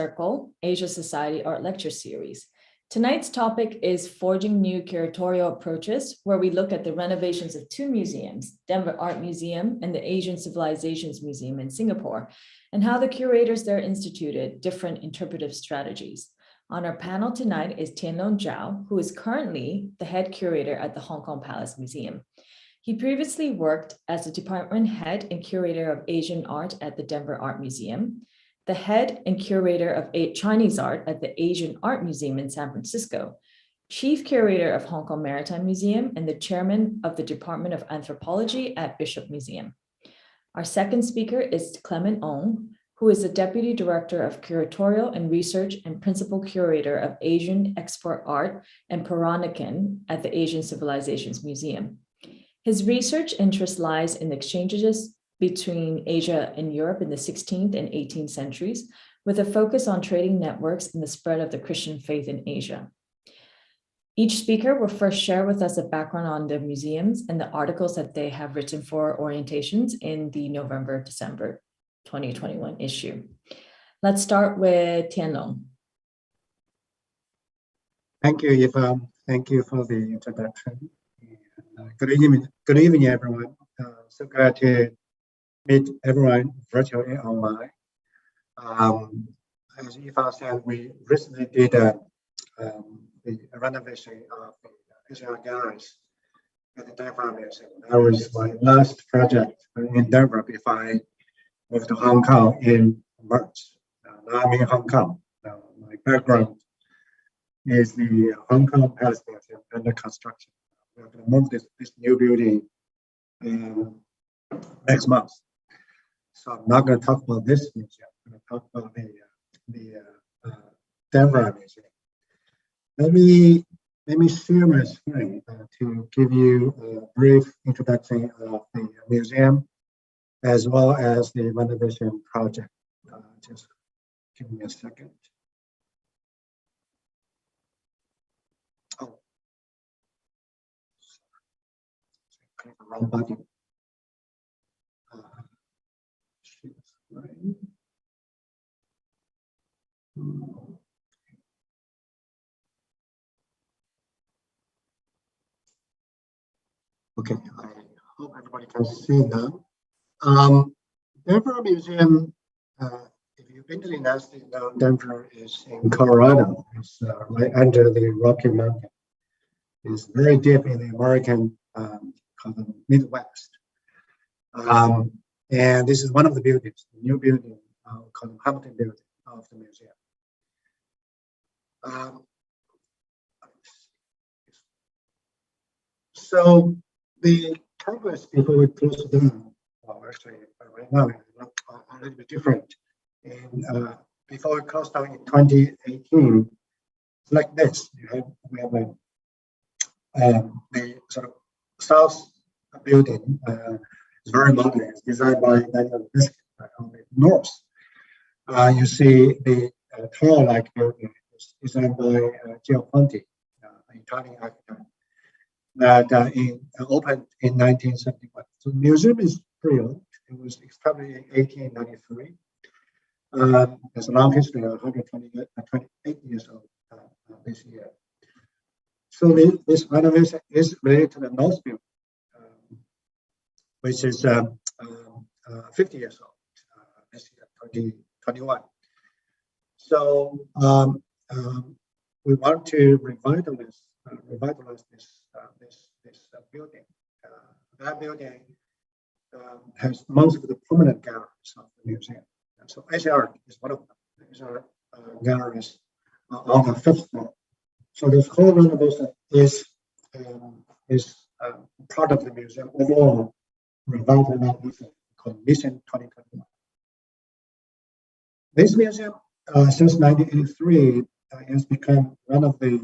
Circle, Asia Society Art Lecture Series. Tonight's topic is Forging New Curatorial Approaches, where we look at the renovations of two museums, Denver Art Museum and the Asian Civilisations Museum in Singapore, and how the curators there instituted different interpretive strategies. On our panel tonight is Tianlong Jiao, who is currently the head curator at the Hong Kong Palace Museum. He previously worked as the department head and curator of Asian art at the Denver Art Museum, the head and curator of Chinese art at the Asian Art Museum in San Francisco, chief curator of Hong Kong Maritime Museum, and the chairman of the Department of Anthropology at Bishop Museum. Our second speaker is Clement Onn, who is the deputy director of curatorial and research and principal curator of Asian export art and Peranakan at the Asian Civilisations Museum. His research interest lies in the exchanges between Asia and Europe in the 16th and 18th centuries, with a focus on trading networks and the spread of the Christian faith in Asia. Each speaker will first share with us a background on the museums and the articles that they have written for orientations in the November-December 2021 issue. Let's start with Tianlong. Thank you, Yifawn. Thank you for the introduction. Good evening, everyone. So glad to meet everyone virtually online. As Yifawn said, we recently did the renovation of the Asian Art galleries at the Denver Museum. That was my last project in Denver before I moved to Hong Kong in March. Now I'm in Hong Kong. My background is the Hong Kong Palace Museum under construction. We're going to move this new building next month. So I'm not going to talk about this museum. I'm going to talk about the Denver Museum. Let me share my screen to give you a brief introduction of the museum as well as the renovation project. Just give me a second. Oh, click the wrong button. Okay, I hope everybody can see now. Denver Museum, if you've been to the United States, now Denver is in Colorado. It's right under the Rocky Mountain. It's very deep in the American called the Midwest. And this is one of the buildings, the new building called the Hamilton Building of the museum. So the campus, before we close it down, well, actually, right now it's a little bit different. And before we closed down in 2018, it's like this. We have the sort of south building. It's very modern. It's designed by Daniel Biscuit on the north. You see the tower-like building is designed by Yifawn Lee, an Italian architect, that opened in 1971. So the museum is pretty old. It was established in 1893. There's a long history of 128 years old this year. So this renovation is related to the north building, which is 50 years old this year, 2021. So we want to revitalize this building. That building has most of the permanent galleries of the museum. So Asian art is one of them. Asian art galleries on the fifth floor. So this whole renovation is part of the museum overall revitalization called Mission 2021. This museum, since 1983, has become one of the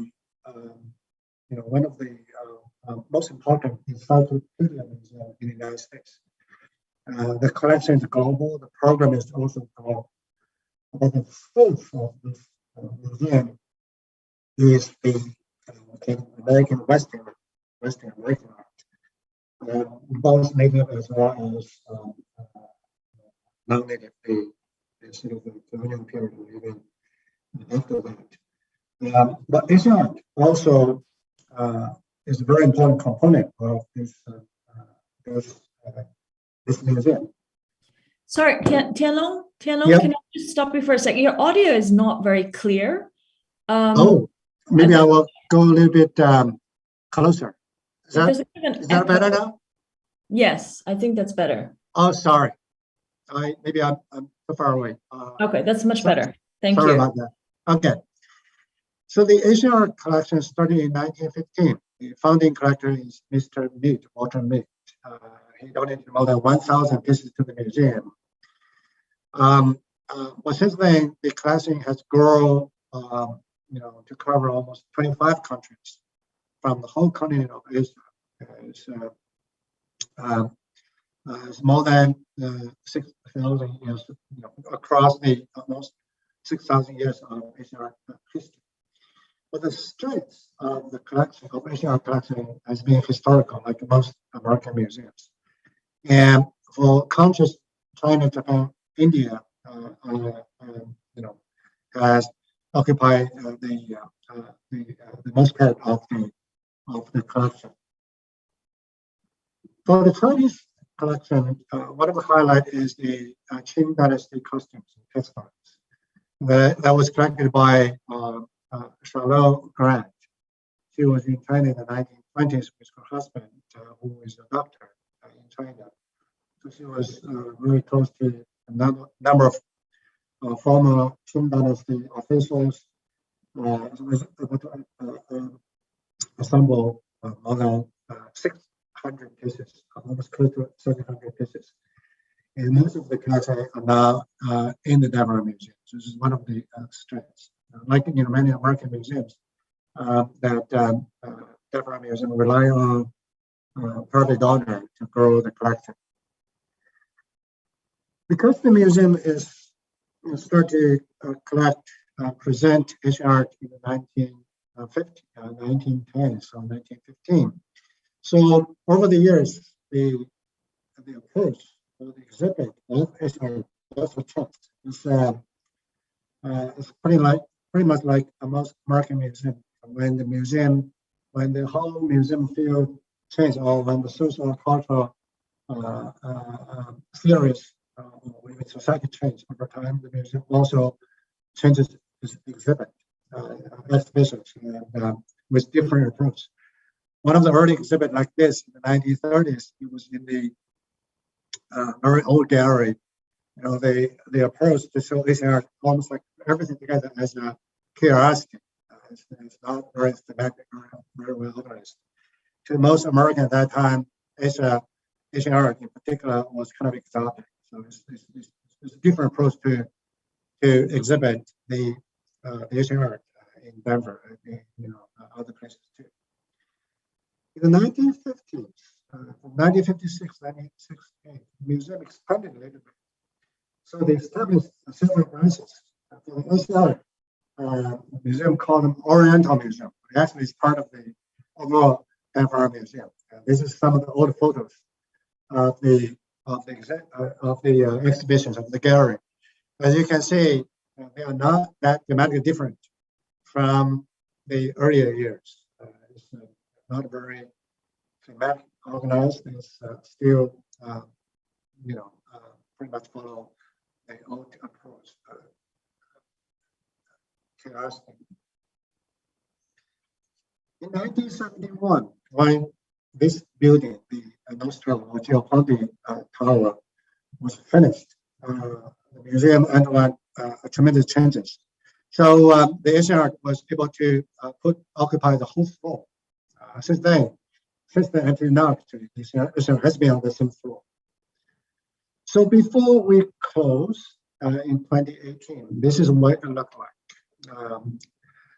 most important encyclopedia museums in the United States. The collection is global. The program is also global. But the face of this museum is the American Western American art, both native as well as non-native, the sort of the colonial period, or even after that. But Asian art also is a very important component of this museum. Sorry, Tianlong, Yeah. can I just stop you for a second? Your audio is not very clear. Maybe I will go a little bit closer. Is that better now? Yes, I think that's better. Oh, sorry. Maybe I'm too far away. Okay, that's much better. Thank you. Sorry about that. Okay. So the Asian art collection started in 1915. The founding collector is Mr. Mead, Walter Mead. He donated more than 1,000 pieces to the museum. But since then, the collection has grown, to cover almost 25 countries from the whole continent of Asia. It's more than 6,000 years, across the almost 6,000 years of Asian art history. But the strength of the collection of Asian art collection has been historical, like most American museums. And for countries, China, Japan, India, has occupied the most part of the collection. For the Chinese collection, one of the highlights is the Qing Dynasty costumes and textiles that was collected by Charlotte Grant. She was in China in the 1920s with her husband, who is a doctor in China. So she was really close to a number of former Qing Dynasty officials. Was able to assemble more than 600 pieces, almost close to 700 pieces. And most of the collection are now in the Denver Museum. So this is one of the strengths. Like many American museums, that Denver Museum rely on private donor to grow the collection. Because the museum is started to present Asian art in the 1910s or 1915. So over the years, the approach or the exhibit of Asian art also changed. It's pretty much like most American museum. When the whole museum field changed, or when the social and cultural theories with society change over time, the museum also changes its exhibit, exhibitions, and with different approach. One of the early exhibits like this in the 1930s, it was in the very old gallery. They approach to show Asian art almost like everything together as a curiosity. It's not very thematic or very well organized. To most Americans at that time, Asian art in particular was kind of exotic. So it's a different approach to exhibit the Asian art in Denver and other places too. In the 1950s, from 1956 to 1968, the museum expanded a little bit. So they established several branches. For the Asian art museum called them Oriental Museum. It actually is part of the overall Denver Museum. This is some of the old photos of the exhibitions of the gallery. As you can see, they are not that dramatically different from the earlier years. It's not very thematic organized. It's still, pretty much follow the old approach. Curiosity. In 1971, when this building, the Tianlong Jiao Tower, was finished, the museum underwent tremendous changes. So the Asian art was able to occupy the whole floor. Since then until now, actually, Asian art has been on the same floor. So before we close in 2018, this is what it looked like.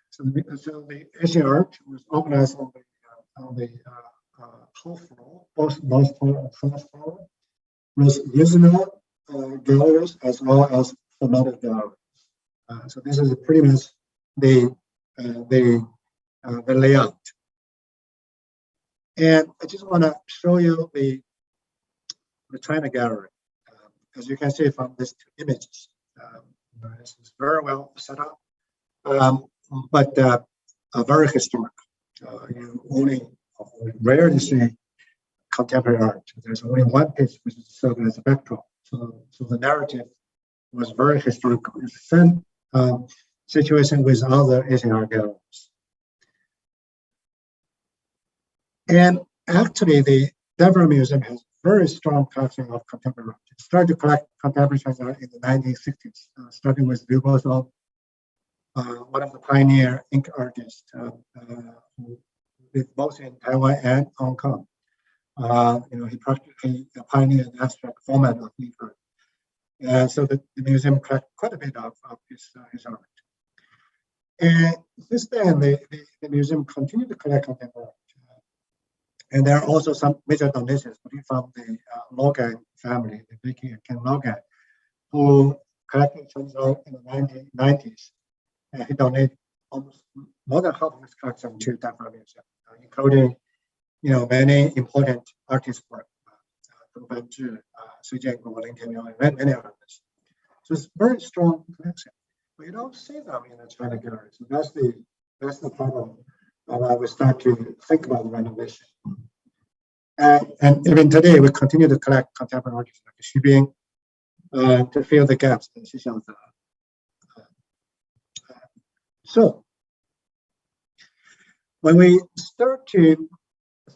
So the Asian art was organized on the whole floor, both most floor and first floor, with regional galleries as well as thematic galleries. So this is pretty much the layout. And I just want to show you the China gallery. As you can see from these two images, this is very well set up. but very historic. You only rarely see contemporary art. There's only one piece which is served as a backdrop. So the narrative was very historical. It's the same situation with other Asian art galleries. And actually, the Denver Museum has very strong collection of contemporary art. It started to collect contemporary Chinese art in the 1960s, starting with Liu Guozhou, one of the pioneer ink artists who lived both in Taiwan and Hong Kong. He practically pioneered the abstract format of ink art. So the museum collected quite a bit of his art. And since then, the museum continued to collect contemporary art. And there are also some major donations from the Logan family, the Vicky and Ken Logan, who collected Chinese art in the 1990s. And he donated almost more than half of his collection to Denver Museum, including many important artist work, Deng Banzhi, Sui Jianguo, Lin Tianlong, and many others. So it's a very strong collection. But you don't see them in the China gallery. So that's the problem. We start to think about renovation. And even today, we continue to collect contemporary artists like Xu Bing to fill the gaps in Xixiang's. So when we start to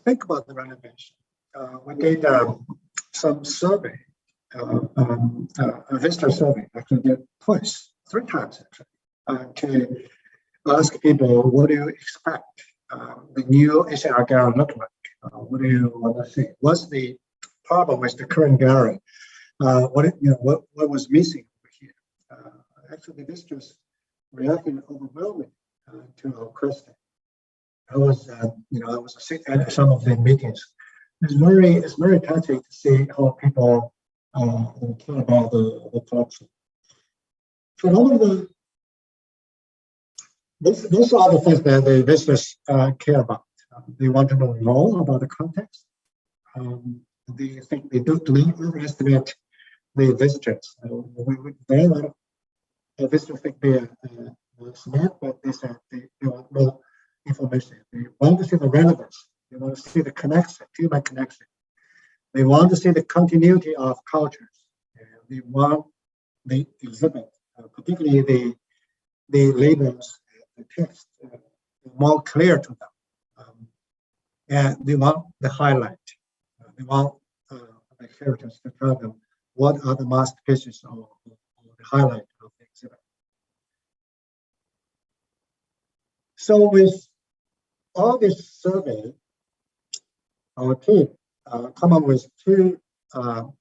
think about the renovation, we did some survey, a visitor survey, actually did three times actually, to ask people, what do you expect the new Asian Art Gallery look like? What do you want to see? What's the problem with the current gallery? What was missing over here? Actually, the visitors reacted overwhelmingly to our question. I was at some of the meetings. It's very touching to see how people care about the collection. So all of these are the things that the visitors care about. They want to know more about the context. They think they don't overestimate the visitors. There are a lot of visitors think they are smart, but they said they want more information. They want to see the relevance. They want to see the connection, human connection. They want to see the continuity of cultures. They want the exhibit, particularly the labels, the text, more clear to them. And they want the highlight. They want the characters to tell them what are the masterpieces or the highlight of the exhibit. So with all this survey, our team come up with two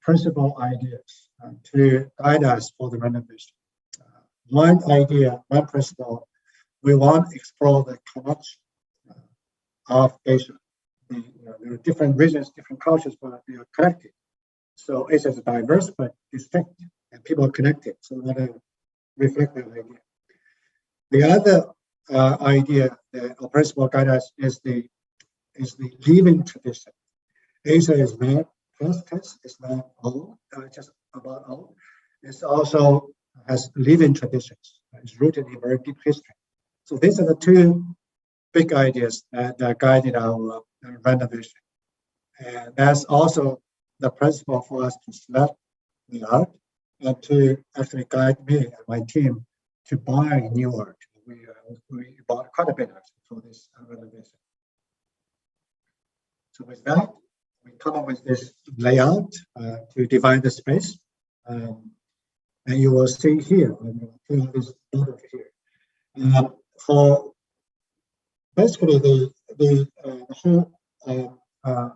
principal ideas to guide us for the renovation. One idea, one principle, we want to explore the connection of Asia. There are different regions, different cultures, but they are connected. So Asia is diverse but distinct, and people are connected. So we want to reflect that idea. The other idea that our principal guide us is the living tradition. Asia is not past, it's not old, just about old. It also has living traditions. It's rooted in very deep history. So these are the two big ideas that guided our renovation. And that's also the principle for us to select the art and to actually guide me and my team to buy new art. We bought quite a bit actually for this renovation. So with that, we come up with this layout to divide the space. And you will see here, this border here. For basically the whole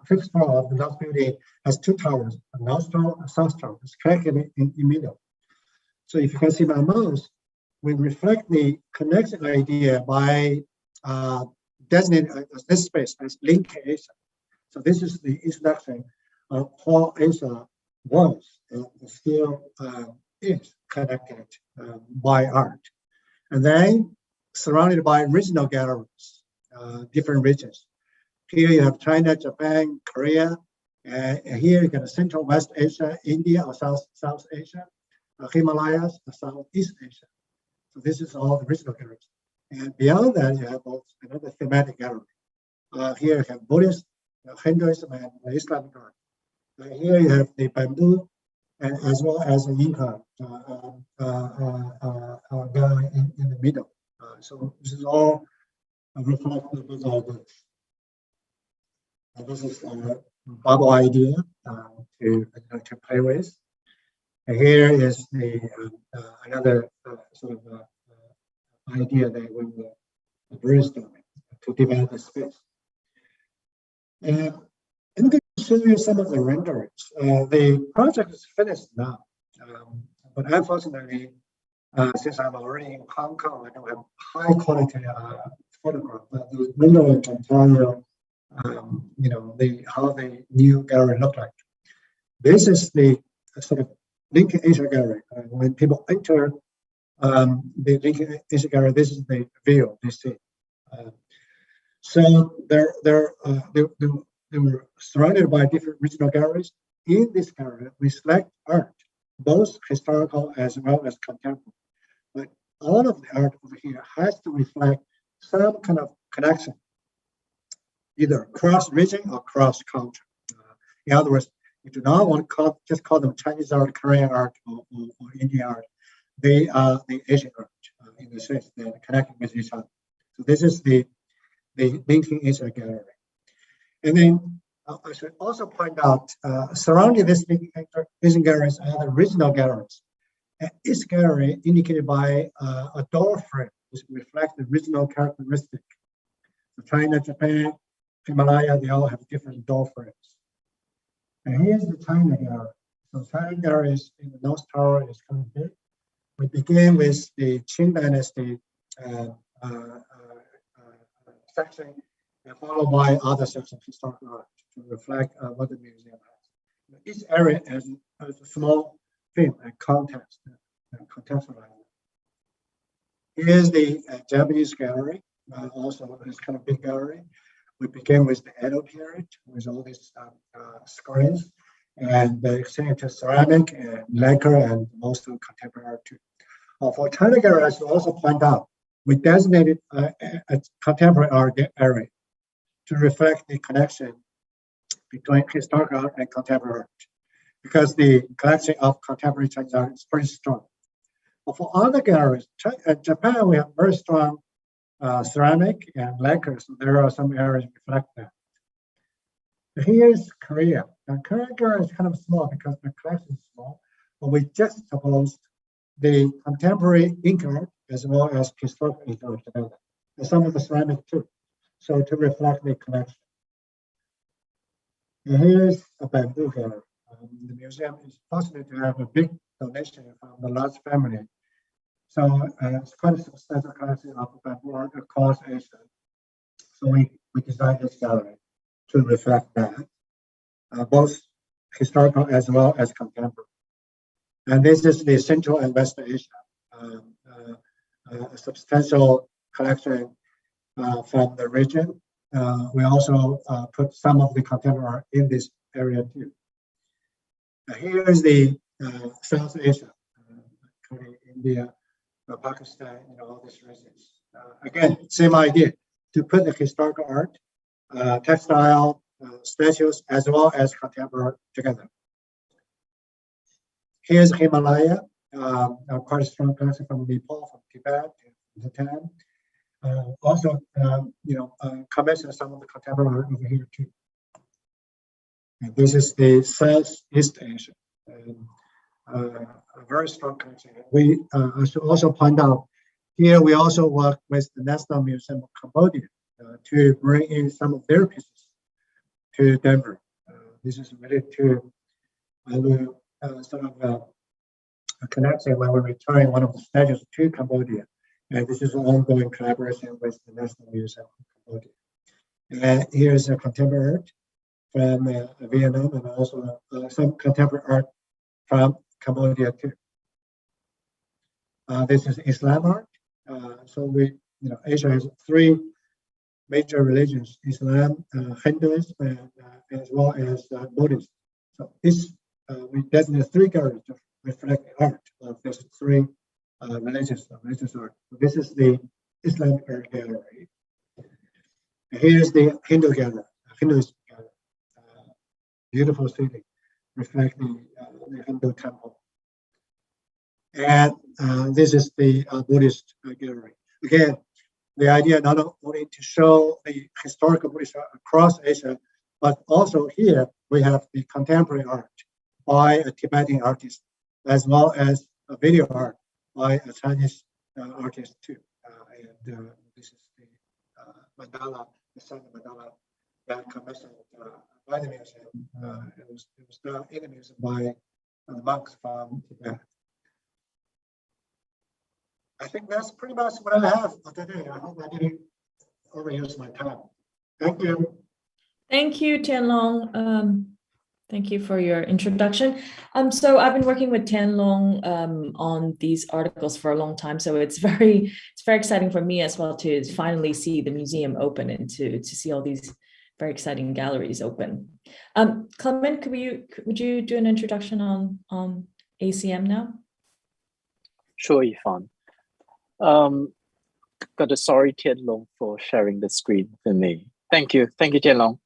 fifth floor of the North Building has two towers, a North Tower and South Tower. It's connected in the middle. So if you can see my mouse, we reflect the connection idea by designating this space as Link Asia. So this is the introduction of how Asia was and still is connected by art. And then surrounded by regional galleries, different regions. Here you have China, Japan, Korea, and here you got Central West Asia, India or South Asia, Himalayas, Southeast Asia. So this is all the regional galleries. And beyond that, you have also another thematic gallery. Here you have Buddhist, Hinduism, and Islamic art. Here you have the bamboo, and as well as the Inca gallery in the middle. So this is all reflective of the. This is a bubble idea to play with. And here is the another sort of idea that we were brainstorming to develop the space. And I'm going to show you some of the renderings. The project is finished now, but unfortunately, since I'm already in Hong Kong, I don't have high quality photograph. But the rendering can tell you, how the new gallery look like. This is the sort of Lincoln Asia Gallery. When people enter the Lincoln Asia Gallery, this is the view they see. So they were surrounded by different regional galleries. In this gallery, we select art, both historical as well as contemporary. But all of the art over here has to reflect some kind of connection, either cross-region or cross-culture. In other words, you do not want to just call them Chinese art, Korean art, or Indian art. They are the Asian art in the sense they're connecting with each other. So this is the Lincoln Asia Gallery. And then I should also point out, surrounding this Lincoln Asian galleries are the regional galleries. And each gallery indicated by a door frame, which reflects the regional characteristic. So China, Japan, Himalaya, they all have different door frames. And here's the China gallery. So China gallery is in the North Tower is kind of big. We begin with the Qing Dynasty section, and followed by other sections of historical art to reflect what the museum has. Each area has a small theme and context and contextualized. Here's the Japanese gallery, also this kind of big gallery. We begin with the Edo period with all these screens, and the exchange to ceramic and lacquer and also contemporary art too. For China gallery, I should also point out, we designated a contemporary art area to reflect the connection between historical art and contemporary art, because the collection of contemporary Chinese art is pretty strong. But for other galleries, Japan, we have very strong ceramic and lacquer, so there are some areas reflect that. Here's Korea. Now, Korean gallery is kind of small because the collection is small, but we just supposed the contemporary ink art as well as historical ink art together, and some of the ceramic too, so to reflect the connection. And here's a bamboo gallery. The museum is fortunate to have a big donation from the large family. So it's quite a substantial collection of bamboo art across Asia. So we designed this gallery to reflect that, both historical as well as contemporary. And this is the Central and West Asia, a substantial collection from the region. We also put some of the contemporary art in this area too. Here is the South Asia, India, Pakistan, all these regions. Again, same idea, to put the historical art, textile, statues, as well as contemporary art together. Here's Himalaya, quite a strong collection from Nepal, from Tibet, Bhutan. Also, commission some of the contemporary art over here too. And this is the Southeast Asia, a very strong collection. I should also point out, here we also work with the National Museum of Cambodia to bring in some of their pieces to Denver. This is related to sort of a connection when we're returning one of the statues to Cambodia. And this is an ongoing collaboration with the National Museum of Cambodia. And here's a contemporary art from Vietnam, and also some contemporary art from Cambodia too. This is Islam art. So Asia has three major religions: Islam, Hinduism, and as well as Buddhism. So this we designate three galleries to reflect the art of these three religious art. So this is the Islamic Art Gallery. Here's the Hinduist gallery. Beautiful city, reflecting the Hindu temple. And this is the Buddhist gallery. Again, the idea not only to show the historical Buddhist art across Asia, but also here we have the contemporary art by a Tibetan artist, as well as a video art by a Chinese artist too. And this is the mandala, the second mandala that commissioned by the museum. It was done in the museum by monks from Tibet. I think that's pretty much what I have for today. I hope I didn't overuse my time. Thank you. Thank you, Tianlong. Thank you for your introduction. So I've been working with Tianlong on these articles for a long time. So it's very exciting for me as well to finally see the museum open and to see all these very exciting galleries open. Clement, would you do an introduction on ACM now? Sure, Yifawn. Got to sorry Tianlong for sharing the screen with me. Thank you, Tianlong.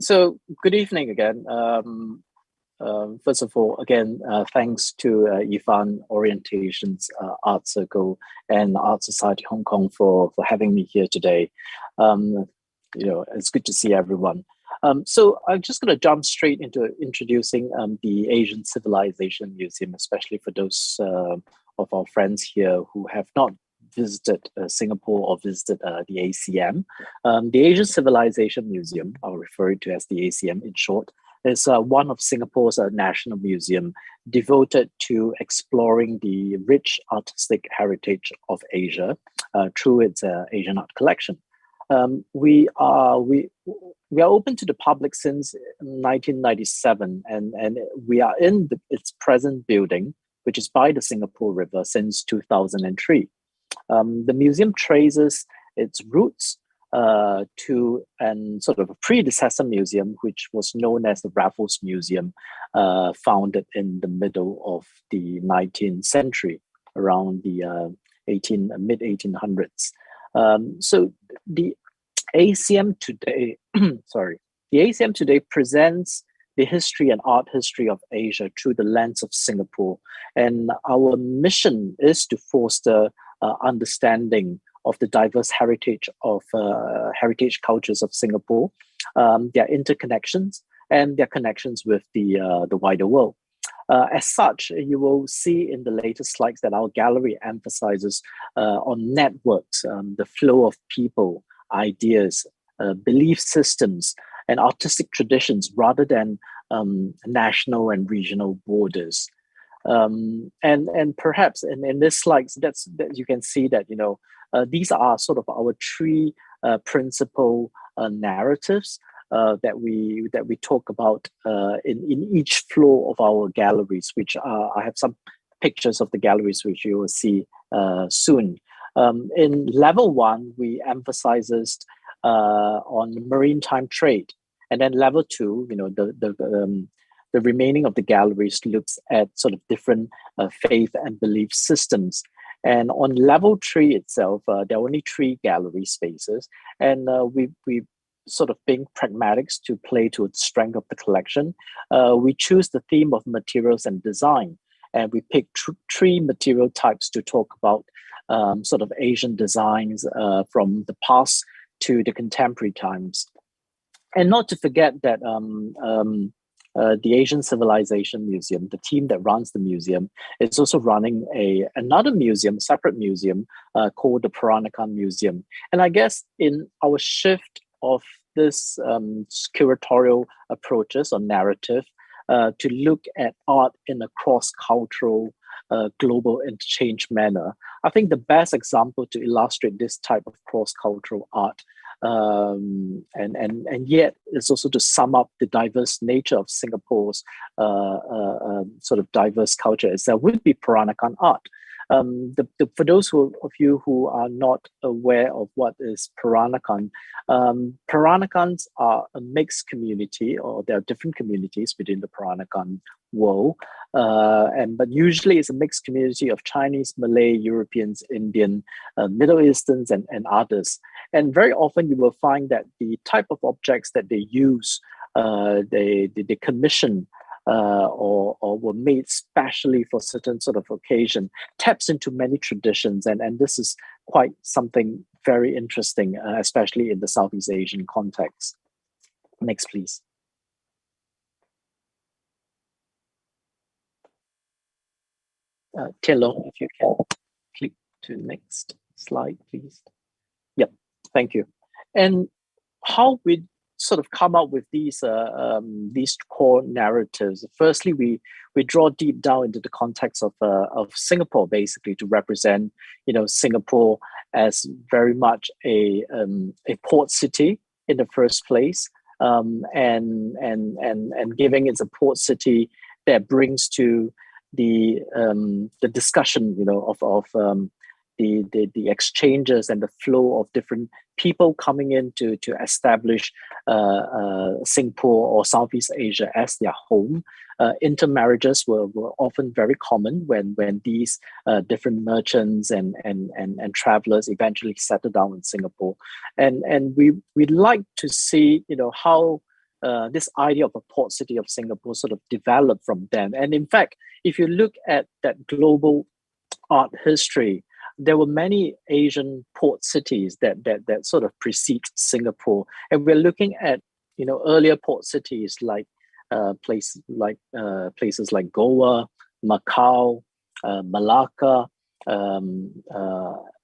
So good evening again. First of all, again, thanks to Yifawn Orientations Art Circle and Art Society Hong Kong for having me here today. It's good to see everyone. So I'm just going to jump straight into introducing the Asian Civilization Museum, especially for those of our friends here who have not visited Singapore or visited the ACM. The Asian Civilization Museum, I'll refer it to as the ACM in short, is one of Singapore's national museum devoted to exploring the rich artistic heritage of Asia through its Asian art collection. We are open to the public since 1997, and we are in its present building, which is by the Singapore River, since 2003. The museum traces its roots to an sort of a predecessor museum, which was known as the Raffles Museum, founded in the middle of the 19th century, around the mid-1800s. So the ACM today, the ACM today presents the history and art history of Asia through the lens of Singapore. And our mission is to foster understanding of the diverse heritage of heritage cultures of Singapore, their interconnections, and their connections with the wider world. As such, you will see in the latest slides that our gallery emphasizes on networks, the flow of people, ideas, belief systems, and artistic traditions rather than national and regional borders. And perhaps in this slides, that you can see that these are sort of our three principal narratives that we talk about in each floor of our galleries, which I have some pictures of the galleries which you will see soon. In level one, we emphasizes on maritime trade, and then level two, the remaining of the galleries looks at sort of different faith and belief systems. And on level three itself, there are only 3 gallery spaces, and we sort of being pragmatics to play to its strength of the collection. We choose the theme of materials and design, and we pick 3 material types to talk about sort of Asian designs from the past to the contemporary times. And not to forget that the Asian Civilization Museum, the team that runs the museum, is also running another museum, separate museum called the Peranakan Museum. And I guess in our shift of this curatorial approaches or narrative to look at art in a cross-cultural global interchange manner, I think the best example to illustrate this type of cross-cultural art and yet it's also to sum up the diverse nature of Singapore's sort of diverse culture would be Peranakan art. For those of you who are not aware of what is Peranakan, Peranakans are a mixed community, or there are different communities within the Peranakan world, but usually it's a mixed community of Chinese, Malay, Europeans, Indian, Middle Easterns, and others. And very often you will find that the type of objects that they use, they commission or were made specially for certain sort of occasion, taps into many traditions, and this is quite something very interesting, especially in the Southeast Asian context. Next, please. Tianlong, if you can click to next slide, please. Yep, thank you. And how we sort of come up with these core narratives. Firstly, we draw deep down into the context of Singapore, basically, to represent Singapore as very much a port city in the first place, and giving it a port city that brings to the discussion, of the exchanges and the flow of different people coming in to establish Singapore or Southeast Asia as their home. Intermarriages were often very common when these different merchants and travelers eventually settled down in Singapore, and we like to see how this idea of a port city of Singapore sort of developed from them. And in fact, if you look at that global art history, there were many Asian port cities that sort of precede Singapore, and we're looking at earlier port cities like places like Goa, Macau, Malacca, and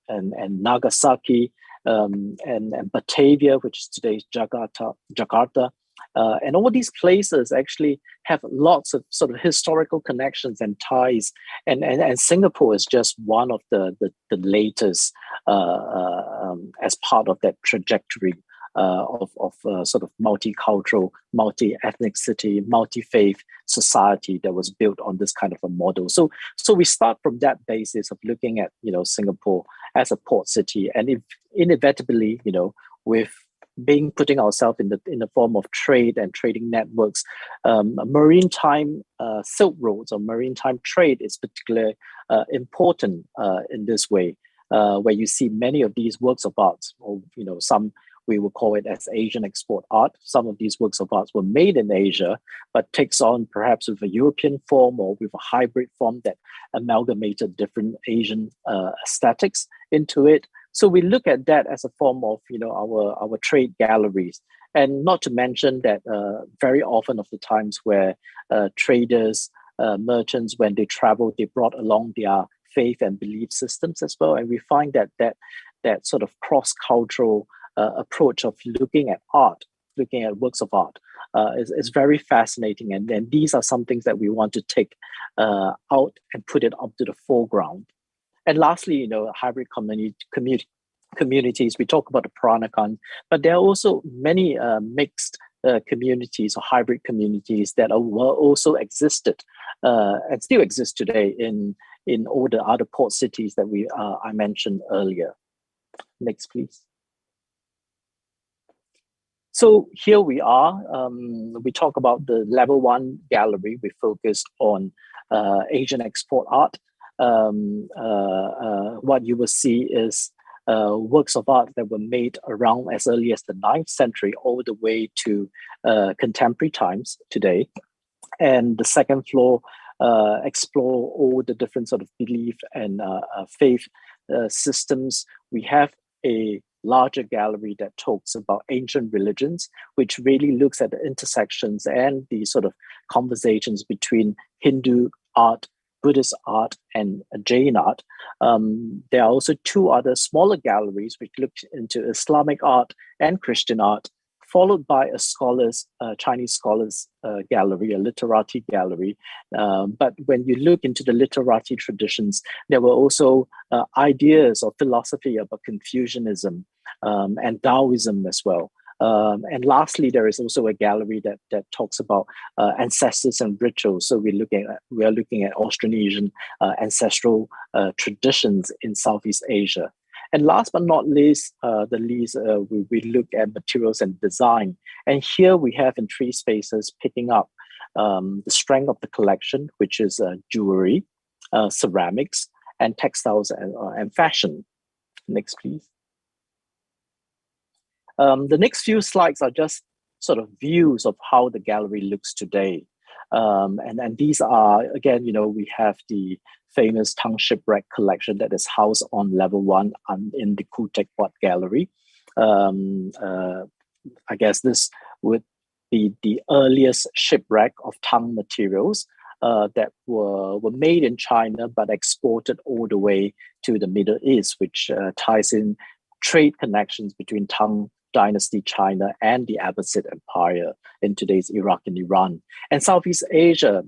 Nagasaki, and Batavia, which is today's Jakarta. And all these places actually have lots of sort of historical connections and ties, and Singapore is just one of the latest as part of that trajectory of sort of multicultural, multi-ethnic city, multi-faith society that was built on this kind of a model. So we start from that basis of looking at Singapore as a port city, and if inevitably with putting ourselves in the form of trade and trading networks, maritime silk roads or maritime trade is particularly important in this way, where you see many of these works of art, or some we will call it as Asian export art. Some of these works of art were made in Asia, but takes on perhaps with a European form or with a hybrid form that amalgamated different Asian aesthetics into it. So we look at that as a form of our trade galleries, and not to mention that very often of the times where traders, merchants, when they travel, they brought along their faith and belief systems as well, and we find that sort of cross-cultural approach of looking at art, looking at works of art, is very fascinating, and these are some things that we want to take out and put it up to the foreground. And lastly, hybrid communities. We talk about the Peranakan, but there are also many mixed communities or hybrid communities that were also existed and still exist today in all the other port cities that I mentioned earlier. Next, please. So here we are. We talk about the level 1 gallery. We focused on Asian export art. What you will see is works of art that were made around as early as the 9th century all the way to contemporary times today. And the second floor explore all the different sort of belief and faith systems. We have a larger gallery that talks about ancient religions, which really looks at the intersections and the sort of conversations between Hindu art, Buddhist art, and Jain art. There are also 2 other smaller galleries which look into Islamic art and Christian art, followed by a Chinese scholars gallery, a literati gallery. But when you look into the literati traditions, there were also ideas of philosophy about Confucianism and Taoism as well. And lastly, there is also a gallery that talks about ancestors and rituals. So we are looking at Austronesian ancestral traditions in Southeast Asia. And last but not least, we look at materials and design. And here we have in 3 spaces picking up the strength of the collection, which is jewelry, ceramics, and textiles and fashion. Next, please. The next few slides are just sort of views of how the gallery looks today. And these are, again, we have the famous Tang Shipwreck collection that is housed on level 1 in the Buddhist Gallery. I guess this would be the earliest shipwreck of Tang materials that were made in China but exported all the way to the Middle East, which ties in trade connections between Tang Dynasty China and the Abbasid Empire in today's Iraq and Iran. And Southeast Asia,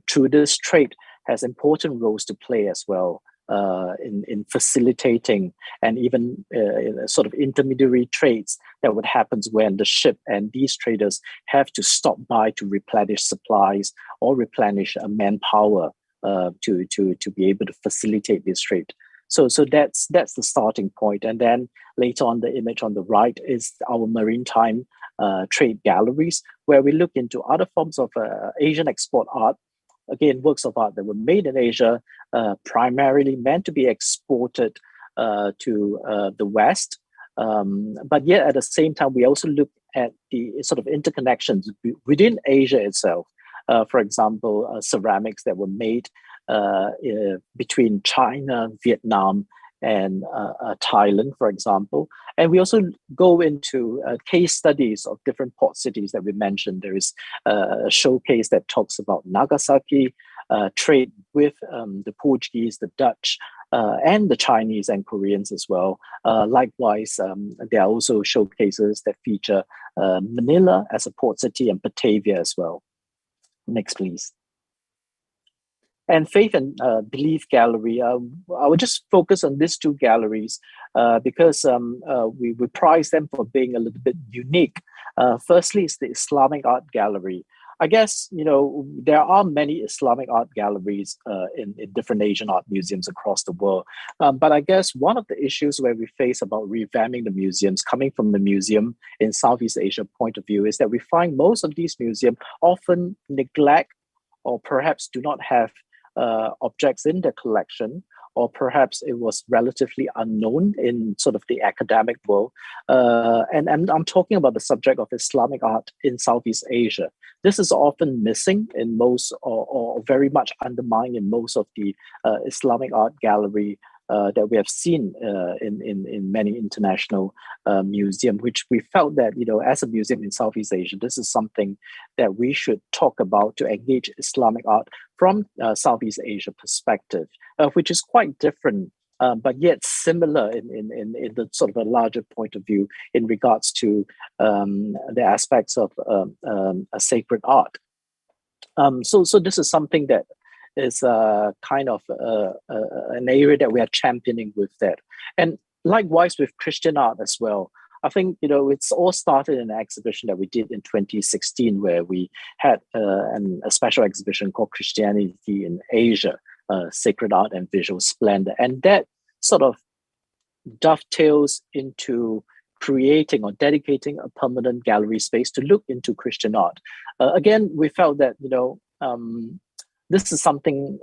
through this trade, has important roles to play as well in facilitating and even sort of intermediary trades that would happen when the ship and these traders have to stop by to replenish supplies or replenish manpower to be able to facilitate this trade. So that's the starting point. And then later on, the image on the right is our maritime trade galleries, where we look into other forms of Asian export art. Again, works of art that were made in Asia, primarily meant to be exported to the West. But yet at the same time, we also look at the sort of interconnections within Asia itself. For example, ceramics that were made between China, Vietnam, and Thailand, for example. And we also go into case studies of different port cities that we mentioned. There is a showcase that talks about Nagasaki, trade with the Portuguese, the Dutch, and the Chinese and Koreans as well. Likewise, there are also showcases that feature Manila as a port city and Batavia as well. Next, please. And Faith and Belief Gallery, I would just focus on these 2 galleries because we prize them for being a little bit unique. Firstly, it's the Islamic Art Gallery. I guess, there are many Islamic art galleries in different Asian art museums across the world. But I guess one of the issues where we face about revamping the museums, coming from the museum in Southeast Asia point of view, is that we find most of these museums often neglect or perhaps do not have objects in their collection, or perhaps it was relatively unknown in sort of the academic world. And I'm talking about the subject of Islamic art in Southeast Asia. This is often missing in most, or very much undermined in most of the Islamic art gallery that we have seen in many international museums, which we felt that, as a museum in Southeast Asia, this is something that we should talk about to engage Islamic art from Southeast Asia perspective, which is quite different, but yet similar in the sort of a larger point of view in regards to the aspects of a sacred art. So this is something that is kind of an area that we are championing with that. And likewise with Christian art as well. I think, it's all started in an exhibition that we did in 2016, where we had a special exhibition called Christianity in Asia, Sacred Art and Visual Splendor. And that sort of dovetails into creating or dedicating a permanent gallery space to look into Christian art. Again, we felt that, this is something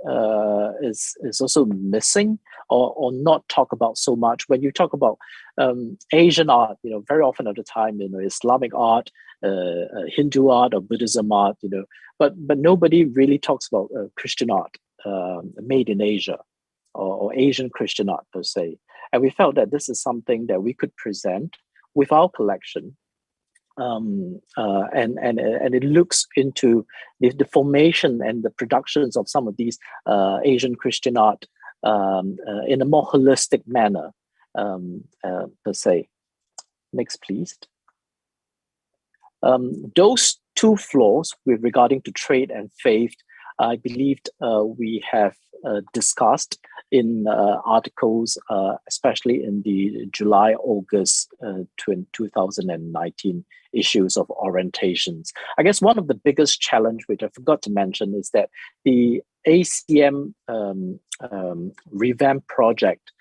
is also missing or not talk about so much. When you talk about Asian art, very often at the time, Islamic art, Hindu art or Buddhism art, but nobody really talks about Christian art made in Asia or Asian Christian art per se. And we felt that this is something that we could present with our collection. And it looks into the formation and the productions of some of these Asian Christian art in a more holistic manner, per se. Next, please. Those 2 floors with regarding to trade and faith I believed we have discussed in articles, especially in the July-August 2019 issues of Orientations. I guess one of the biggest challenge, which I forgot to mention, is that the ACM revamp project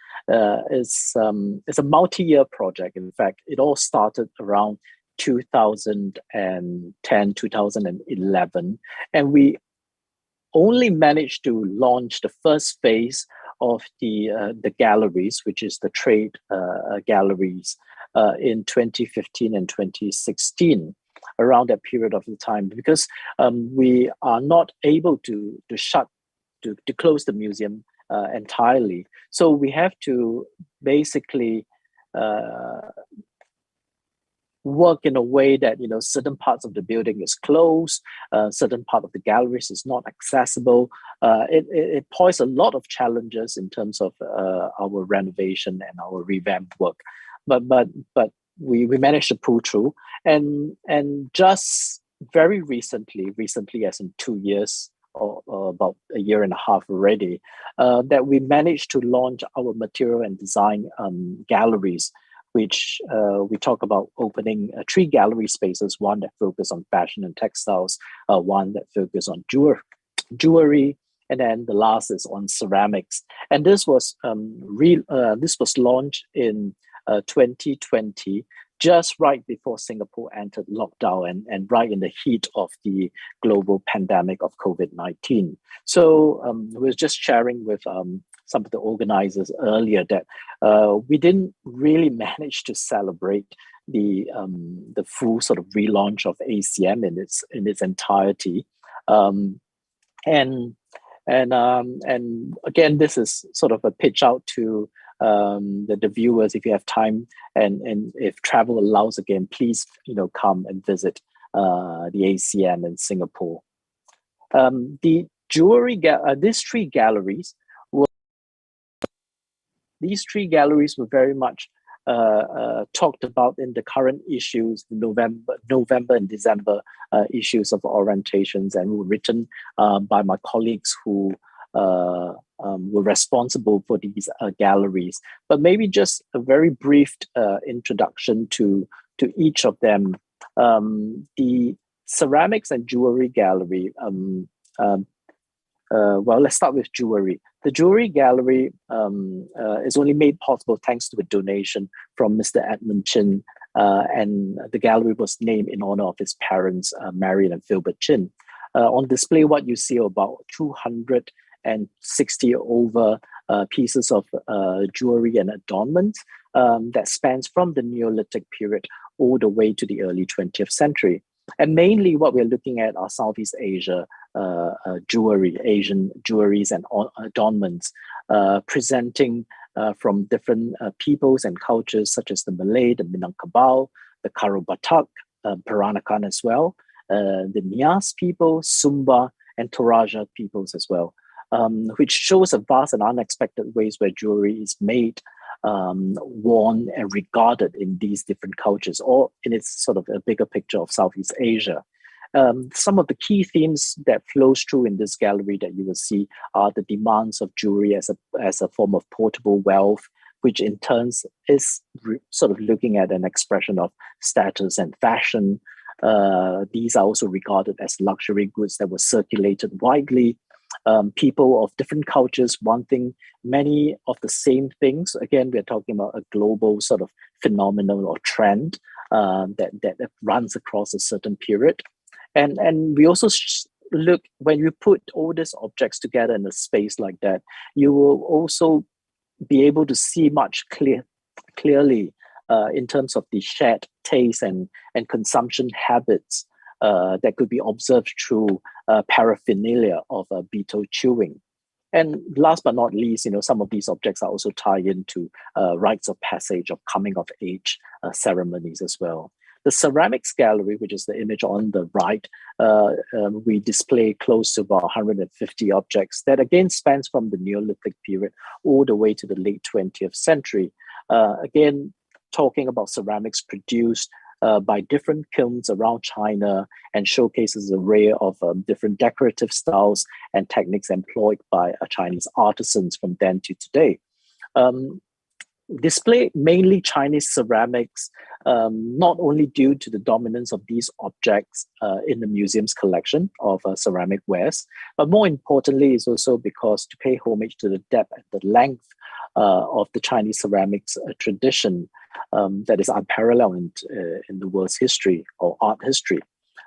is a multi-year project. In fact, it all started around 2010, 2011, and we only managed to launch the first phase of the galleries, which is the trade galleries, in 2015 and 2016, around that period of the time, because we are not able to close the museum entirely. So we have to basically work in a way that, you know, certain parts of the building is closed, certain part of the galleries is not accessible. It posed a lot of challenges in terms of our renovation and our revamp work, but we managed to pull through, and just very recently as in 2 years or about a year and a half already, that we managed to launch our material and design galleries, which we talk about opening 3 gallery spaces, one that focus on fashion and textiles, one that focus on jewelry, and then the last is on ceramics. And this was launched in 2020, just right before Singapore entered lockdown and right in the heat of the global pandemic of COVID-19. So we were just sharing with some of the organizers earlier that we didn't really manage to celebrate the full sort of relaunch of ACM in its entirety, and again, this is sort of a pitch out to the viewers. If you have time and if travel allows again, please, you know, come and visit the ACM in Singapore. The jewelry these 3 galleries were very much talked about in the current issues, November and December issues of Orientations, and were written by my colleagues who were responsible for these galleries. But maybe just a very brief introduction to each of them. The ceramics and jewelry gallery. Well, let's start with jewelry. The jewelry gallery is only made possible thanks to a donation from Mr. Edmund Chin, and the gallery was named in honor of his parents, Marion and Philbert Chin. On display, what you see are about 260 over pieces of jewelry and adornments that spans from the Neolithic period all the way to the early 20th century. And mainly what we're looking at are Southeast Asia jewelry, Asian jewelries and adornments, presenting from different peoples and cultures such as the Malay, the Minangkabau, the Karo Batak, Peranakan as well, the Nias people, Sumba, and Toraja peoples as well, which shows a vast and unexpected ways where jewelry is made, worn and regarded in these different cultures, or in its sort of a bigger picture of Southeast Asia. Some of the key themes that flows through in this gallery that you will see are the demands of jewelry as a form of portable wealth, which in turn is sort of looking at an expression of status and fashion. These are also regarded as luxury goods that were circulated widely. People of different cultures wanting many of the same things. Again, we're talking about a global sort of phenomenon or trend that runs across a certain period. And we also look, when you put all these objects together in a space like that, you will also be able to see much clearly in terms of the shared taste and consumption habits that could be observed through paraphernalia of beetle chewing. And last but not least, you know, some of these objects are also tied into rites of passage of coming of age ceremonies as well. The ceramics gallery, which is the image on the right, we display close to about 150 objects that again spans from the Neolithic period all the way to the late 20th century. Again, talking about ceramics produced by different kilns around China and showcases an array of different decorative styles and techniques employed by Chinese artisans from then to today. Display mainly Chinese ceramics, not only due to the dominance of these objects in the museum's collection of ceramic wares, but more importantly is also because to pay homage to the depth and the length of the Chinese ceramics tradition that is unparalleled in the world's history or art history.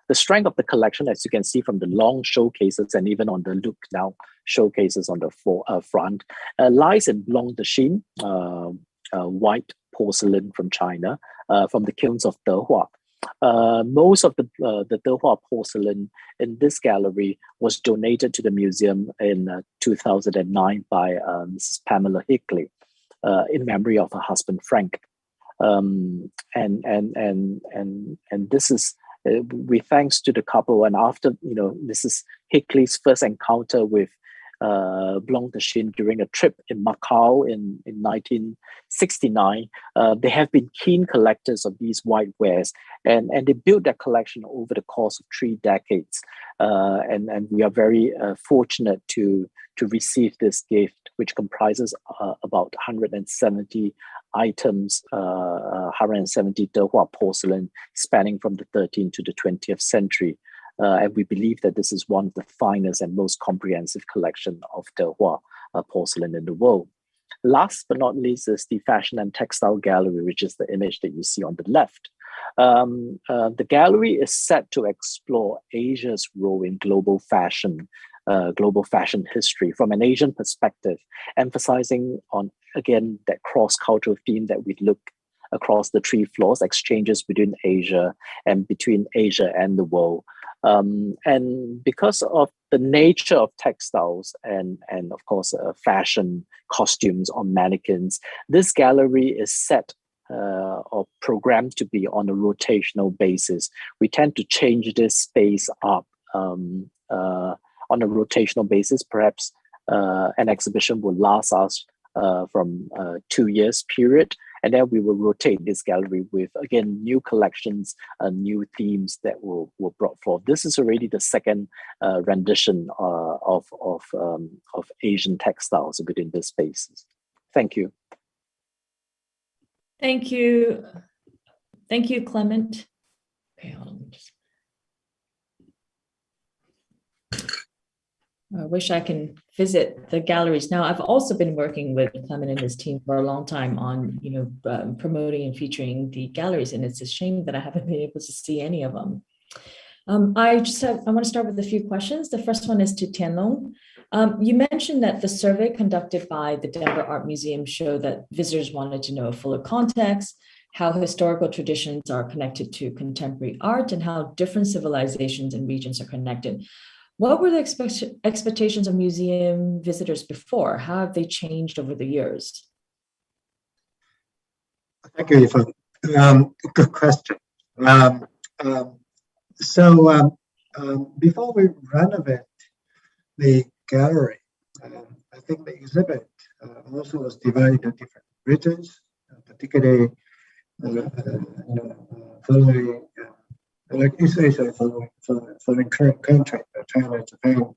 The strength of the collection, as you can see from the long showcases and even on the look now showcases on the front, lies in Blanc de Chine, white porcelain from China, from the kilns of Dehua. Most of the Dehua porcelain in this gallery was donated to the museum in 2009 by Mrs. Pamela Hickley in memory of her husband Frank. And this is we thanks to the couple, and after Mrs. Hickley's first encounter with Blanc de Chine during a trip in Macau in 1969, they have been keen collectors of these white wares, and they built their collection over the course of 3 decades. And we are very fortunate to receive this gift, which comprises about 170 items, 170 Dehua porcelain spanning from the 13th to the 20th century. And we believe that this is one of the finest and most comprehensive collection of Dehua porcelain in the world. Last but not least is the Fashion and Textile Gallery, which is the image that you see on the left. The gallery is set to explore Asia's role in global fashion history from an Asian perspective, emphasizing on, again, that cross-cultural theme that we look across the 3 floors, exchanges between Asia and between Asia and the world. And because of the nature of textiles and of course fashion costumes on mannequins, this gallery is set or programmed to be on a rotational basis. We tend to change this space up on a rotational basis. Perhaps an exhibition will last us from 2 years period, and then we will rotate this gallery with, again, new collections and new themes that were brought forth. This is already the second rendition of Asian textiles within this spaces. Thank you. Thank you. Thank you, Clement. Okay, hold on. I wish I can visit the galleries. Now, I've also been working with Clement and his team for a long time on, promoting and featuring the galleries, and it's a shame that I haven't been able to see any of them. I want to start with a few questions. The first one is to Tianlong. You mentioned that the survey conducted by the Denver Art Museum showed that visitors wanted to know a fuller context, how historical traditions are connected to contemporary art, and how different civilizations and regions are connected. What were the expectations of museum visitors before? How have they changed over the years? Thank you, Yifawn. Good question. Before we renovate the gallery, I think the exhibit also was divided into different regions, particularly following like East Asia, following current countries, China, Japan,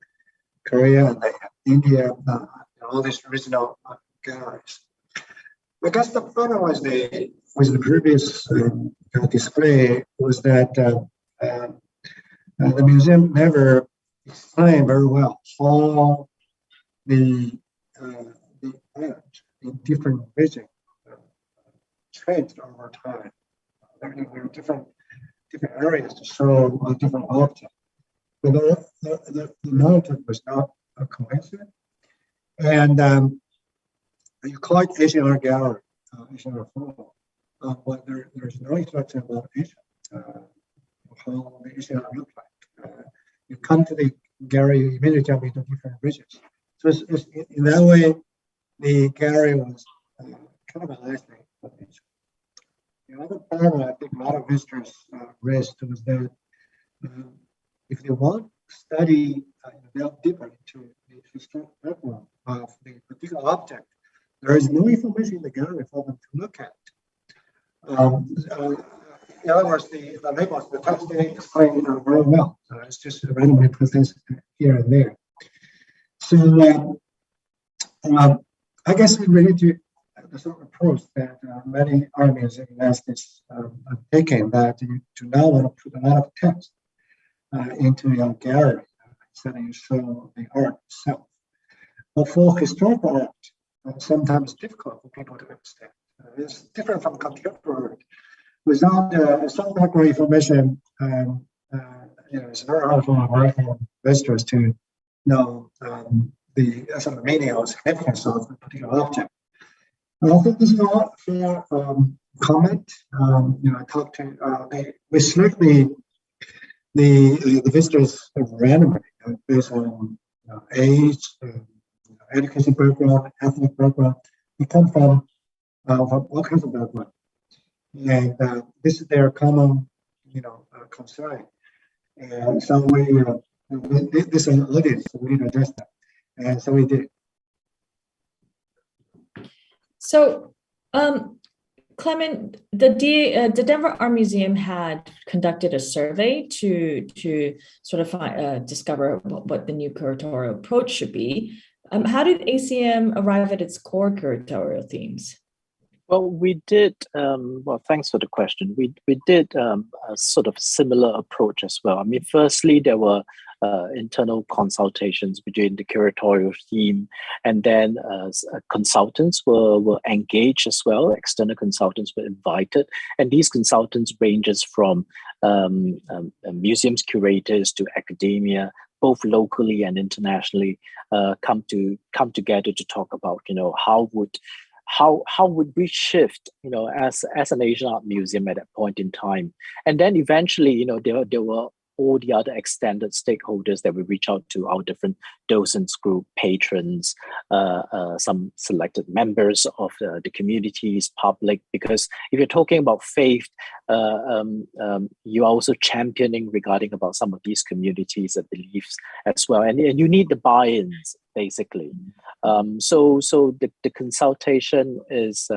Korea, and India, all these regional galleries. I guess the problem with the previous display was that the museum never explained very well how the art in different regions changed over time. There were different areas to show different objects. But the narrative was not cohesive. And you call it Asian Art Gallery, Asian Art Hall, but there's no instruction about Asia, how the Asian art looks like. You come to the gallery, you immediately jump into different regions. So it's, in that way, the gallery was kind of an isolated location. The other problem I think a lot of visitors raised was that if they want to study, delve deeper into the historical background of the particular object, there is no information in the gallery for them to look at. in other words, the labels, the text didn't explain very well. It's just randomly put things here and there. So I guess we really do the sort of approach that many art museums in the United States are taking, that you do not want to put a lot of text into your gallery, instead you show the art itself. But for historical art, sometimes it's difficult for people to understand. It's different from contemporary art. Without some background information, it's very hard for American visitors to know the sort of meaning or significance of a particular object. And I think this is all fair comment. I talked to we select the visitors randomly based on age, education background, ethnic background. They come from all kinds of backgrounds. And this is their common, concern. And so this is an audience, so we need to address that. And so we did. So, Clement, the Denver Art Museum had conducted a survey to sort of discover what the new curatorial approach should be. How did ACM arrive at its core curatorial themes? Well, we did. Well, thanks for the question. We did a sort of similar approach as well. I mean, firstly, there were internal consultations between the curatorial team, and then consultants were engaged as well. External consultants were invited, and these consultants ranges from museums curators to academia, both locally and internationally, come together to talk about how would we shift, as an Asian art museum at that point in time. And then eventually, there were all the other extended stakeholders that we reach out to, our different docents group, patrons, some selected members of the communities, public, because if you're talking about faith, you're also championing regarding about some of these communities and beliefs as well. And you need the buy-ins, basically. So the consultation is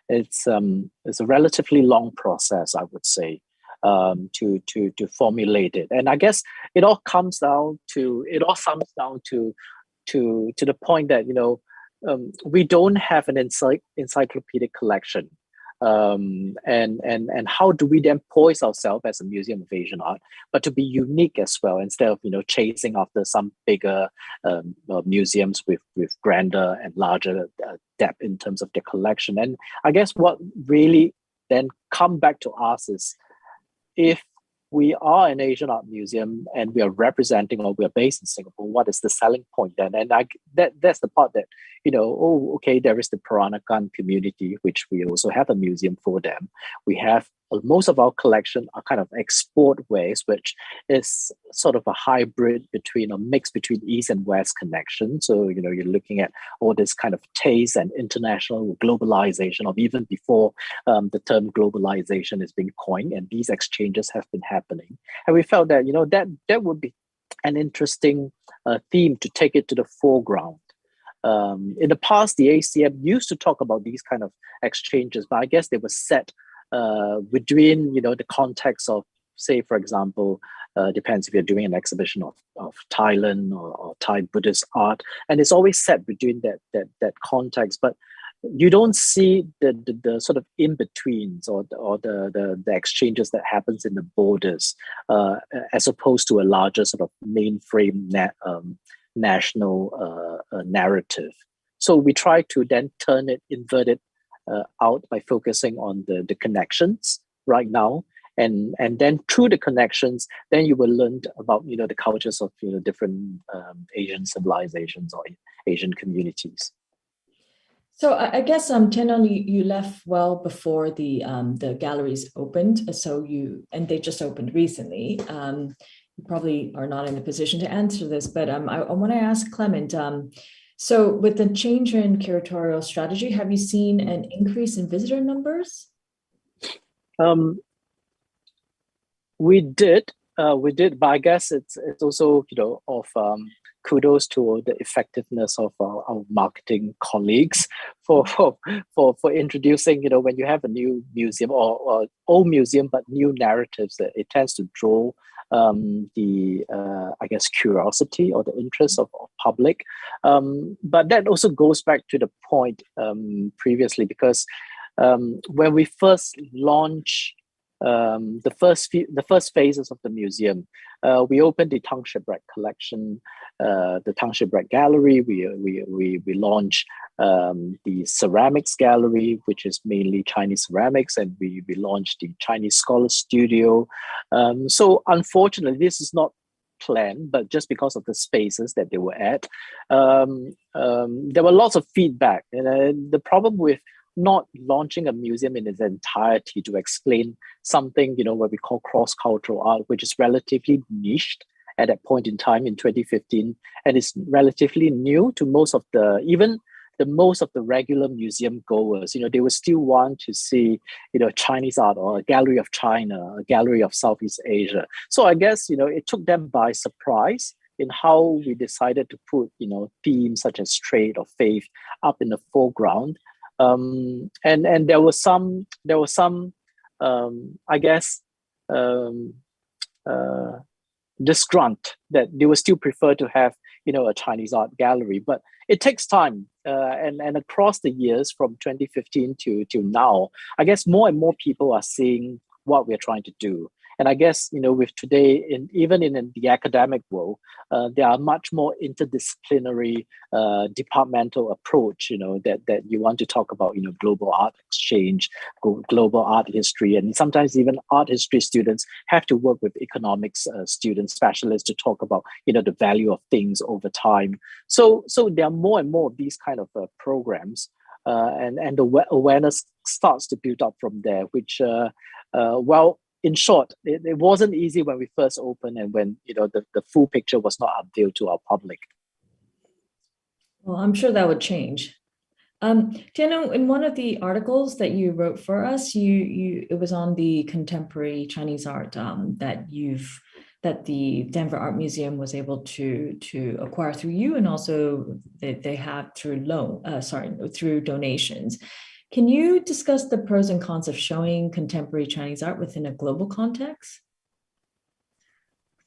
it's a relatively long process, I would say, to formulate it. And I guess it all sums down to the point that we don't have an encyclopedic collection. And how do we then poise ourselves as a museum of Asian art, but to be unique as well, instead of chasing after some bigger museums with grander and larger depth in terms of their collection. And I guess what really then come back to us is, if we are an Asian art museum and we are representing, or we are based in Singapore, what is the selling point then? And that's the part that, there is the Peranakan community, which we also have a museum for them. We have most of our collection are kind of export wares, which is sort of a hybrid between, a mix between East and West connection. So, you're looking at all this kind of taste and international globalization, of even before the term globalization is being coined, and these exchanges have been happening. And we felt that, that would be an interesting theme to take it to the foreground. In the past, the ACM used to talk about these kind of exchanges, but I guess they were set within the context of, say, for example, depends if you're doing an exhibition of Thailand or Thai Buddhist art, and it's always set between that context. But you don't see the sort of in-betweens or the exchanges that happens in the borders, as opposed to a larger sort of mainframe national narrative. So we try to then invert it out by focusing on the connections right now, and then through the connections, then you will learn about the cultures of different Asian civilizations or Asian communities. So I guess Tianlong, you left well before the galleries opened. And they just opened recently. You probably are not in the position to answer this, but I want to ask Clement. So with the change in curatorial strategy, have you seen an increase in visitor numbers? We did, but I guess it's also kudos to the effectiveness of our marketing colleagues for introducing, when you have a new museum or old museum but new narratives, it tends to draw the I guess curiosity or the interest of public. But that also goes back to the point previously, because when we first launched the first phases of the museum, we opened the Tang Shipwreck collection, the Tang Shipwreck Gallery. We launched the Ceramics Gallery, which is mainly Chinese ceramics, and we launched the Chinese Scholar Studio. So unfortunately, this is not planned, but just because of the spaces that they were at, there were lots of feedback. And the problem with not launching a museum in its entirety to explain something, what we call cross-cultural art, which is relatively niched at that point in time in 2015, and is relatively new to most of the regular museum goers. They would still want to see, Chinese art, or a gallery of China, a gallery of Southeast Asia. So I guess, it took them by surprise in how we decided to put, themes such as trade or faith up in the foreground. And there was some I guess disgrunt that they would still prefer to have a Chinese art gallery, but it takes time, and across the years from 2015 to now, I guess more and more people are seeing what we're trying to do. And I guess, with today, even in the academic world, there are much more interdisciplinary departmental approach, that you want to talk about, global art exchange, global art history, and sometimes even art history students have to work with economics students, specialists, to talk about, the value of things over time. So there are more and more of these kind of programs, and the awareness starts to build up from there, which, in short, it wasn't easy when we first opened, and when the full picture was not unveiled to our public. Well, I'm sure that would change. Tianlong, in one of the articles that you wrote for us, it was on the contemporary Chinese art that the Denver Art Museum was able to acquire through you, and also that they have through through donations. Can you discuss the pros and cons of showing contemporary Chinese art within a global context?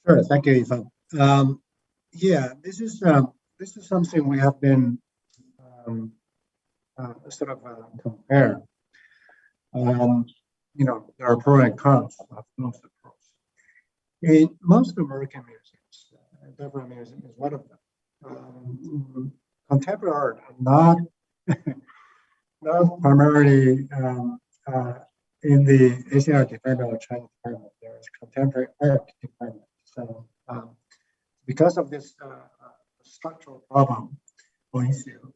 Sure, thank you, Yifawn. Yeah, this is something we have been compare. There are pros and cons of both approaches. In most American museums, Denver Museum is one of them. Contemporary art are not primarily in the Asian art department or Chinese department. There is contemporary art department. So because of this structural problem or issue,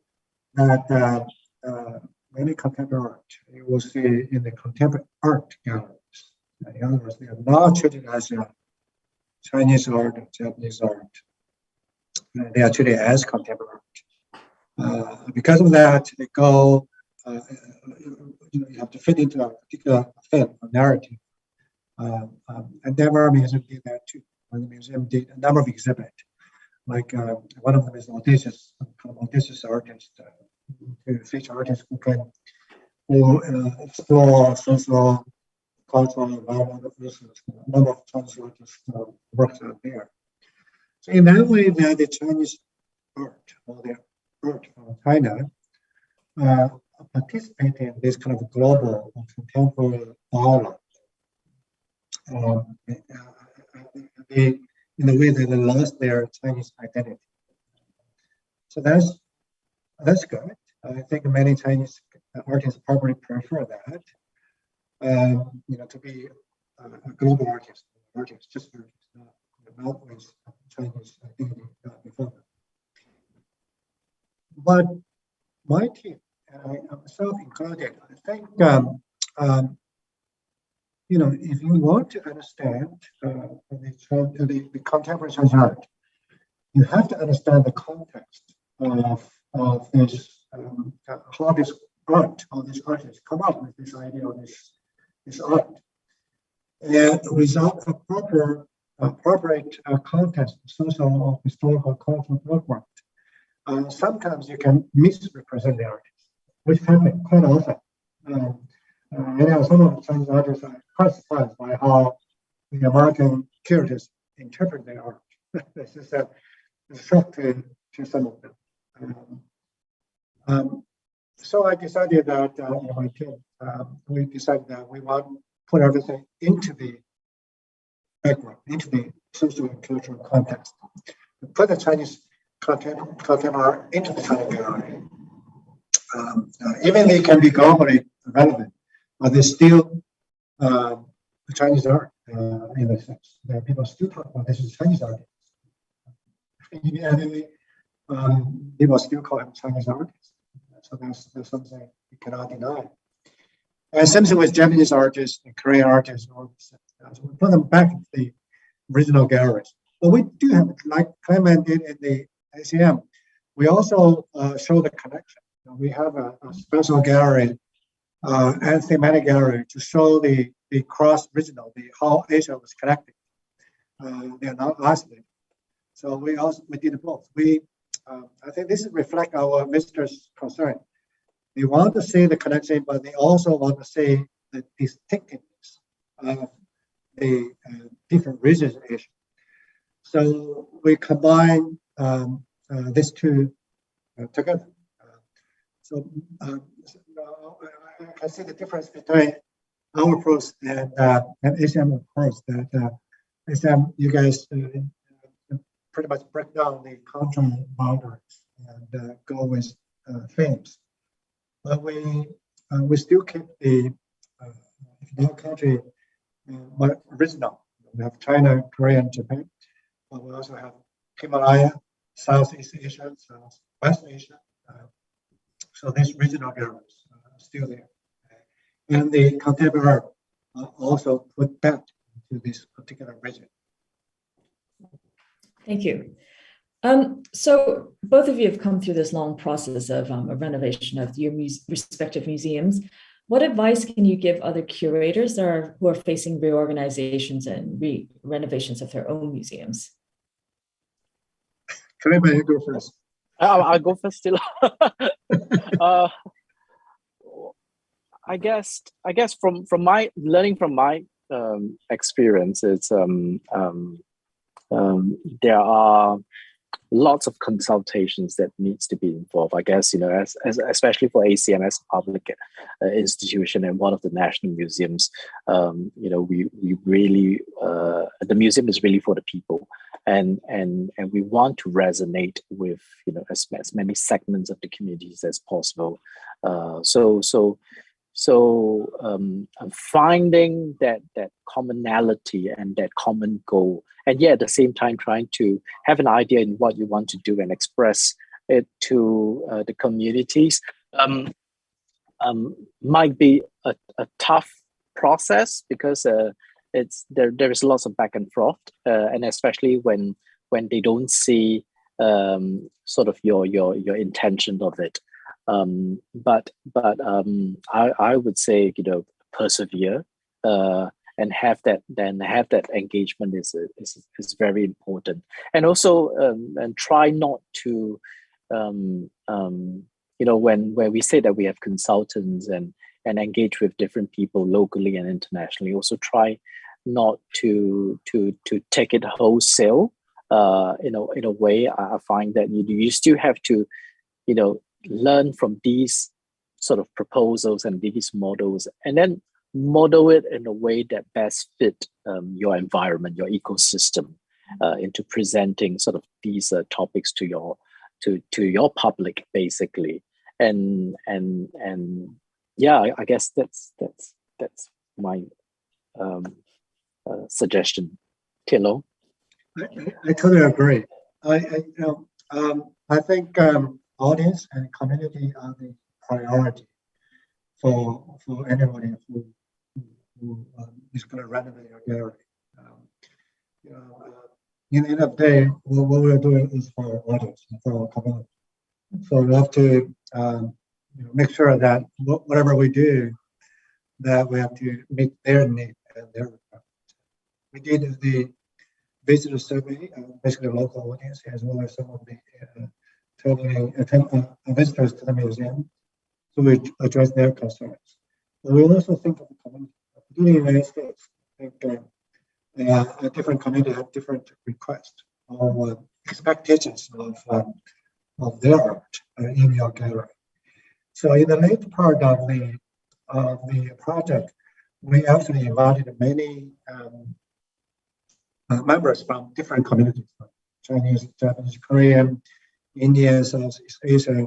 that many contemporary art you will see in the contemporary art galleries. In other words, they are not treated as Chinese art or Japanese art. They are treated as contemporary art. Because of that, they go. You have to fit into a particular film or narrative. And Denver Museum did that too. And the museum did a number of exhibits. Like one of them is audacious artist, to feature artists who can explore social, cultural, environmental issues. A number of Chinese artists worked out there. So in that way, that the Chinese art or the art from China participate in this kind of global or contemporary dialogue. In a way that they lost their Chinese identity. So that's good. I think many Chinese artists probably prefer that. To be a global artist, just not with Chinese identity before that. But my team, and I myself included, I think if you want to understand the contemporary Chinese art, you have to understand the context of this, how this art, how these artists come up with this idea of this art. And without a proper appropriate context, social or historical cultural background, sometimes you can misrepresent the artist, which happens quite often. Some of the Chinese artists are quite surprised by how the American curators interpret their art. This is a shock to some of them. So I decided that in my team, we decided that we want to put everything into the background, into the social and cultural context. Put the Chinese contemporary into the Chinese gallery. Even they can be globally relevant, but they're still Chinese art in a sense. There are people still talk about this is Chinese art. People still call him Chinese artists. So that's something you cannot deny. And same thing with Japanese artists and Korean artists. So we put them back into the original galleries. But we do have, like Clement did in the ACM, we also show the connection. We have a special gallery and thematic gallery to show the cross-regional, how Asia was connected. They're not isolated. So we did both. I think this reflects our visitors' concern. They want to see the connection, but they also want to see the distinctiveness of the different regions of Asia. So we combine these two together. I can see the difference between our approach and ASM approach. That ASM, you guys pretty much break down the cultural boundaries and go with themes. But we still keep the country original. We have China, Korea, and Japan, but we also have Himalaya, Southeast Asia, Southwest Asia. So these regional galleries are still there. And the contemporary are also put back to this particular region. Thank you. So both of you have come through this long process of a renovation of your respective museums. What advice can you give other curators who are facing reorganizations and renovations of their own museums? Can I go first? I'll go first still. I guess from my learning from my experience, it's there are lots of consultations that needs to be involved. I guess, as especially for ACM as a public institution and one of the national museums, we really the museum is really for the people, and we want to resonate with as many segments of the communities as possible. So finding that commonality and that common goal, and at the same time trying to have an idea in what you want to do and express it to the communities might be a tough process, because there is lots of back and forth, and especially when they don't see sort of your intention of it. But I would say persevere and have that engagement is very important, and also and try not to when we say that we have consultants and engage with different people locally and internationally, also try not to take it wholesale. In a way, I find that you still have to learn from these sort of proposals and these models, and then model it in a way that best fit your environment, your ecosystem, into presenting sort of these topics to your public, basically. And I guess that's my suggestion. Tianlong? I totally agree. I think audience and community are the priority for anybody who is going to renovate a gallery. In the end of the day, what we're doing is for our audience, for our community. So we have to make sure that whatever we do, that we have to meet their need and their requirements. We did visitor survey, basically local audience, as well as some of the traveling visitors to the museum to address their concerns. But we also think of the community, particularly in the United States. I think a different community have different requests or expectations of their art in your gallery. So in the late part of the project, we actually invited many members from different communities, Chinese, Japanese, Korean, Indian, Southeast Asia,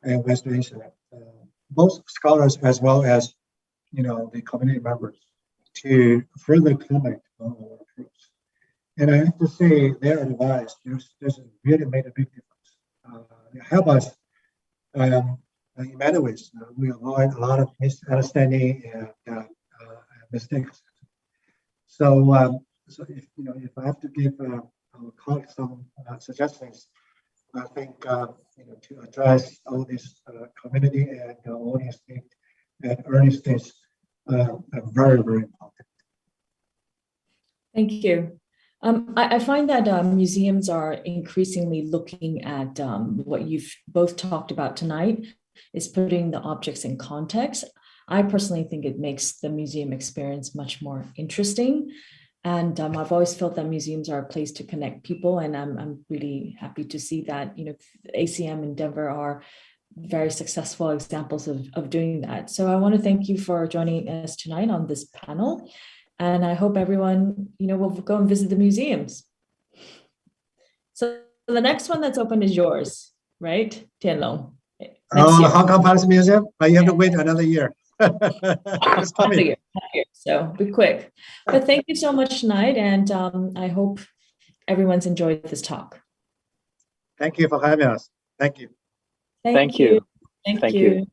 and West Asia. Both scholars as well as the community members to further comment on our approach. And I have to say their advice just really made a big difference. It helped us in many ways. We avoid a lot of misunderstanding and mistakes. So, if I have to give our colleagues some suggestions, I think to address all this community and audience need at early stage are very, very important. Thank you. I find that museums are increasingly looking at what you've both talked about tonight, is putting the objects in context. I personally think it makes the museum experience much more interesting. And I've always felt that museums are a place to connect people. And I'm really happy to see that, ACM and Denver are very successful examples of doing that. So I want to thank you for joining us tonight on this panel. And I hope everyone, will go and visit the museums. So the next one that's open is yours, right, Tianlong? Hong Kong Palace Museum, but you have to wait another year. It's coming. So be quick. But thank you so much tonight, and I hope everyone's enjoyed this talk. Thank you for having us. Thank you. Thank you. Thank you.